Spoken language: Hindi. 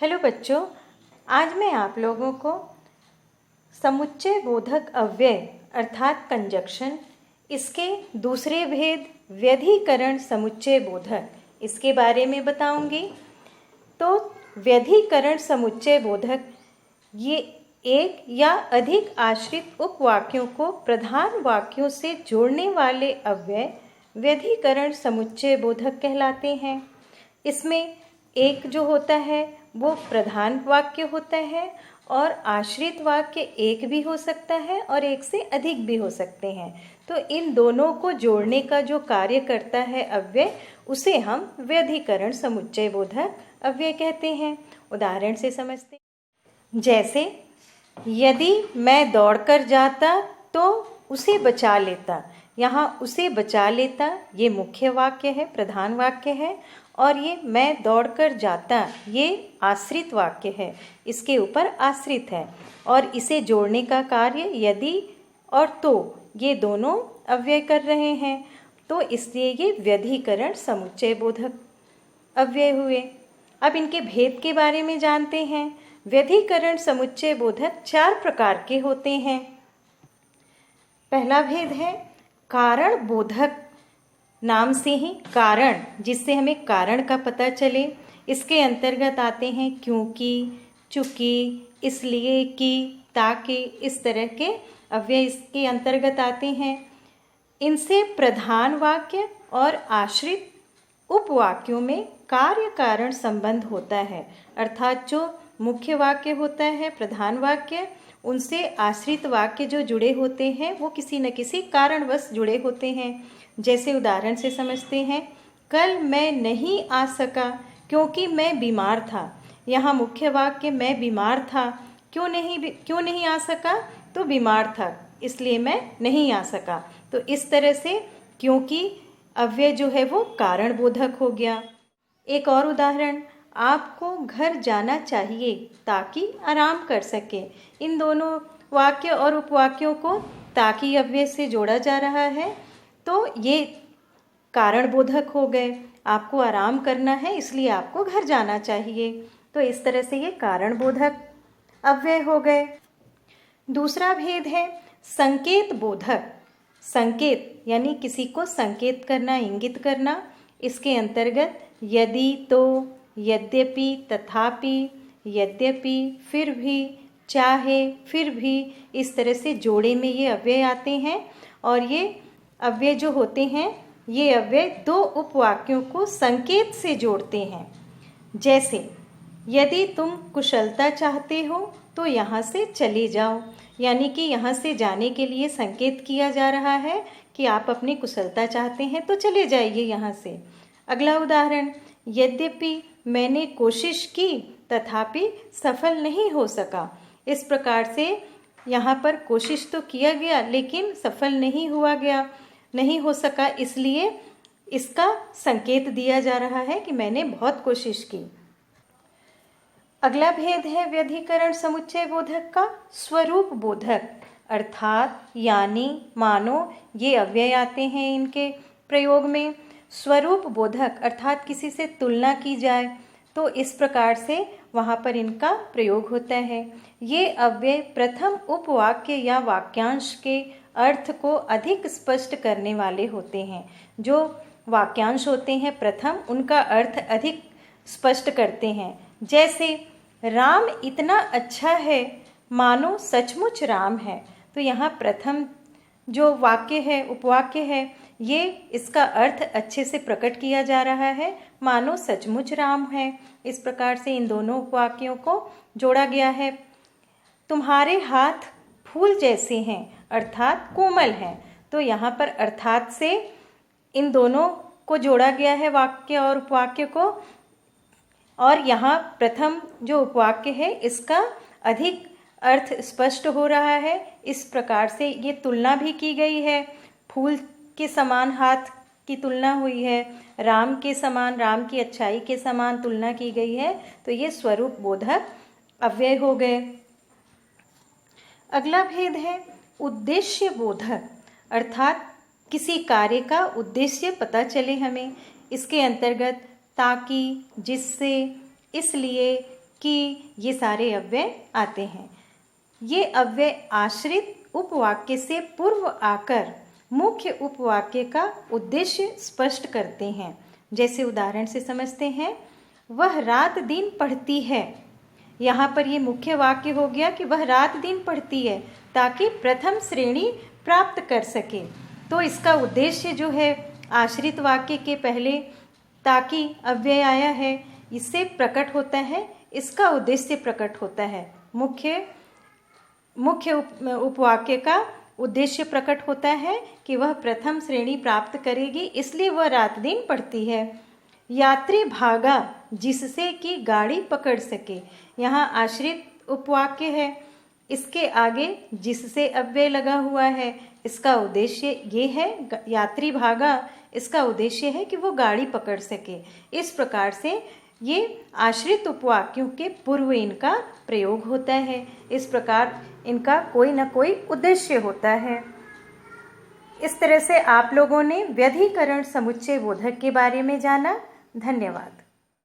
हेलो बच्चों, आज मैं आप लोगों को समुच्चय बोधक अव्यय अर्थात कंजक्शन, इसके दूसरे भेद व्यधिकरण समुच्चय बोधक, इसके बारे में बताऊंगी। तो व्यधिकरण समुच्चय बोधक ये एक या अधिक आश्रित उपवाक्यों को प्रधान वाक्यों से जोड़ने वाले अव्यय व्यधिकरण समुच्चय बोधक कहलाते हैं। इसमें एक जो होता है वो प्रधान वाक्य होता है और आश्रित वाक्य एक भी हो सकता है और एक से अधिक भी हो सकते हैं। तो इन दोनों को जोड़ने का जो कार्य करता है अव्यय, उसे हम व्यधिकरण समुच्चय बोधक अव्यय कहते हैं। उदाहरण से समझते हैं। जैसे यदि मैं दौड़कर जाता तो उसे बचा लेता। यहाँ उसे बचा लेता ये मुख्य वाक्य है, प्रधान वाक्य है, और ये मैं दौड़कर जाता ये आश्रित वाक्य है, इसके ऊपर आश्रित है। और इसे जोड़ने का कार्य यदि और तो ये दोनों अव्यय कर रहे हैं, तो इसलिए ये व्यधिकरण समुच्चय बोधक अव्यय हुए। अब इनके भेद के बारे में जानते हैं। व्यधिकरण समुच्चय बोधक 4 प्रकार के होते हैं। पहला भेद है कारण बोधक। नाम से ही कारण, जिससे हमें कारण का पता चले, इसके अंतर्गत आते हैं क्योंकि, चूंकि, इसलिए कि, ताकि, इस तरह के अव्यय इसके अंतर्गत आते हैं। इनसे प्रधान वाक्य और आश्रित उपवाक्यों में कार्य कारण संबंध होता है, अर्थात जो मुख्य वाक्य होता है, प्रधान वाक्य, उनसे आश्रित वाक्य जो जुड़े होते हैं वो किसी न किसी कारणवश जुड़े होते हैं। जैसे उदाहरण से समझते हैं, कल मैं नहीं आ सका क्योंकि मैं बीमार था। यहाँ मुख्य वाक्य मैं बीमार था, क्यों नहीं आ सका, तो बीमार था इसलिए मैं नहीं आ सका। तो इस तरह से क्योंकि अव्यय जो है वो कारण बोधक हो गया। एक और उदाहरण, आपको घर जाना चाहिए ताकि आराम कर सके। इन दोनों वाक्य और उपवाक्यों को ताकि अव्यय से जोड़ा जा रहा है, तो ये कारण बोधक हो गए। आपको आराम करना है इसलिए आपको घर जाना चाहिए, तो इस तरह से ये कारण बोधक अव्यय हो गए। दूसरा भेद है संकेत बोधक। संकेत यानी किसी को संकेत करना, इंगित करना। इसके अंतर्गत यदि, तो, यद्यपि, तथापि, यद्यपि, फिर भी, चाहे, फिर भी, इस तरह से जोड़े में ये अव्यय आते हैं। और ये अव्यय जो होते हैं, ये अव्यय 2 उपवाक्यों को संकेत से जोड़ते हैं। जैसे यदि तुम कुशलता चाहते हो तो यहाँ से चले जाओ, यानी कि यहाँ से जाने के लिए संकेत किया जा रहा है कि आप अपनी कुशलता चाहते हैं तो चले जाइए यहाँ से। अगला उदाहरण, यद्यपि मैंने कोशिश की तथापि सफल नहीं हो सका। इस प्रकार से यहाँ पर कोशिश तो किया गया लेकिन सफल नहीं हो सका, इसलिए इसका संकेत दिया जा रहा है कि मैंने बहुत कोशिश की। अगला भेद है व्यधिकरण समुच्चय बोधक का स्वरूप बोधक, अर्थात यानी, मानो, ये अव्यय आते हैं इनके प्रयोग में। स्वरूप बोधक अर्थात किसी से तुलना की जाए तो इस प्रकार से वहाँ पर इनका प्रयोग होता है। ये अव्यय प्रथम उपवाक्य या वाक्यांश के अर्थ को अधिक स्पष्ट करने वाले होते हैं। जो वाक्यांश होते हैं प्रथम, उनका अर्थ अधिक स्पष्ट करते हैं। जैसे राम इतना अच्छा है मानो सचमुच राम है। तो यहाँ प्रथम जो वाक्य है, उपवाक्य है, ये इसका अर्थ अच्छे से प्रकट किया जा रहा है, मानो सचमुच राम है। इस प्रकार से इन दोनों वाक्यों को जोड़ा गया है। तुम्हारे हाथ फूल जैसे हैं, अर्थात कोमल हैं। तो यहाँ पर अर्थात से इन दोनों को जोड़ा गया है, वाक्य और उपवाक्य को। और यहाँ प्रथम जो उपवाक्य है इसका अधिक अर्थ स्पष्ट हो रहा है। इस प्रकार से ये तुलना भी की गई है। फूल के समान हाथ की तुलना हुई है, राम के समान, राम की अच्छाई के समान तुलना की गई है। तो ये स्वरूप बोधक अव्यय हो गए। अगला भेद है उद्देश्य बोधक, अर्थात किसी कार्य का उद्देश्य पता चले हमें। इसके अंतर्गत ताकि, जिससे, इसलिए, कि ये सारे अव्यय आते हैं। ये अव्यय आश्रित उपवाक्य से पूर्व आकर मुख्य उपवाक्य का उद्देश्य स्पष्ट करते हैं। जैसे उदाहरण से समझते हैं, वह रात दिन पढ़ती है। यहाँ पर ये मुख्य वाक्य हो गया कि वह रात दिन पढ़ती है ताकि प्रथम श्रेणी प्राप्त कर सके। तो इसका उद्देश्य जो है आश्रित वाक्य के पहले ताकि अव्यय आया है, इससे प्रकट होता है, इसका उद्देश्य प्रकट होता है। मुख्य उपवाक्य का उद्देश्य प्रकट होता है कि वह प्रथम श्रेणी प्राप्त करेगी, इसलिए वह रात दिन पढ़ती है। यात्री भागा जिससे कि गाड़ी पकड़ सके। यहाँ आश्रित उपवाक्य है, इसके आगे जिससे अव्यय लगा हुआ है। इसका उद्देश्य ये है, यात्री भागा, इसका उद्देश्य है कि वो गाड़ी पकड़ सके। इस प्रकार से ये आश्रित उपवाक्यों के पूर्व इनका प्रयोग होता है। इस प्रकार इनका कोई न कोई उद्देश्य होता है। इस तरह से आप लोगों ने व्यधिकरण समुच्चय बोधक के बारे में जाना। धन्यवाद।